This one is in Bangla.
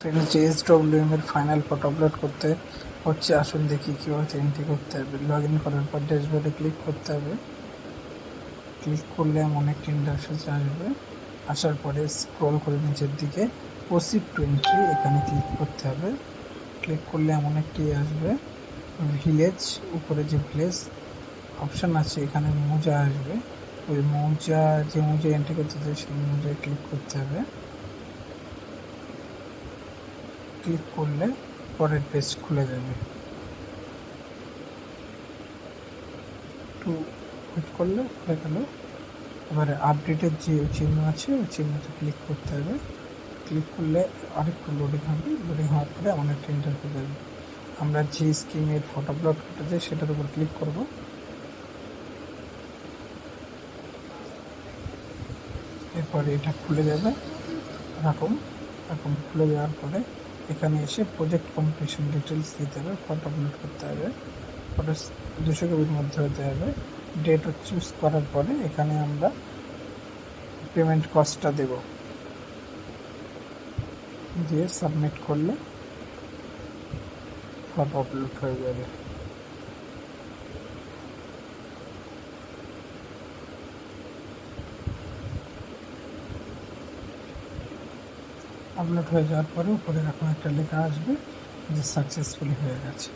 ফ্রেন্ডস, JSWM এর ফাইনাল ফটো আপলোড করতে হচ্ছে। আসুন দেখি কীভাবে এন্ট্রি করতে হবে। লগ ইন করার পর ড্যাশবোর্ডে ক্লিক করতে হবে। ক্লিক করলে এমন একটি ইন্টারফেস আসবে। আসার পরে স্ক্রল করে নিচের দিকে প্রসিড টু এন্ট্রি এখানে ক্লিক করতে হবে। ক্লিক করলে এমন একটি আসবে ভিলেজ, উপরে যে ভিলেজ অপশান আছে এখানে মৌজা আসবে। ওই মৌজা, যে মৌজা এন্ট্রি করতে চাই সেই মৌজায় ক্লিক করতে হবে। ক্লিক করলে পরের পেজ খুলে যাবে। একটু ওয়েট করলে খুলে গেল। এবারে আপডেটের যে চিহ্ন আছে ওই চিহ্নতে ক্লিক করতে হবে। ক্লিক করলে আরেকটু লোডিং হবে। লোডিং হওয়ার পরে অনেকটা ইন্টারফেস আসবে। আমরা যে স্কিমের ফটো আপলোড করতে চাই সেটার উপর ক্লিক করব। এরপরে এটা খুলে যাবে। এরকম খুলে যাওয়ার পরে এখানে এসে প্রজেক্ট কমপ্লিশন ডিটেলস দিতে হবে। ফটো আপলোড করতে হবে। ফটো 200 কপির মধ্যে হতে হবে। ডেট চুজ করার পরে এখানে আমরা পেমেন্ট কস্টটা দেব, দিয়ে সাবমিট করলে ফটো আপলোড হয়ে যাবে। আপলোড হয়ে যাওয়ার পরে উপরে এরকম একটা লেখা আসবে যে সাকসেসফুলি হয়ে গেছে।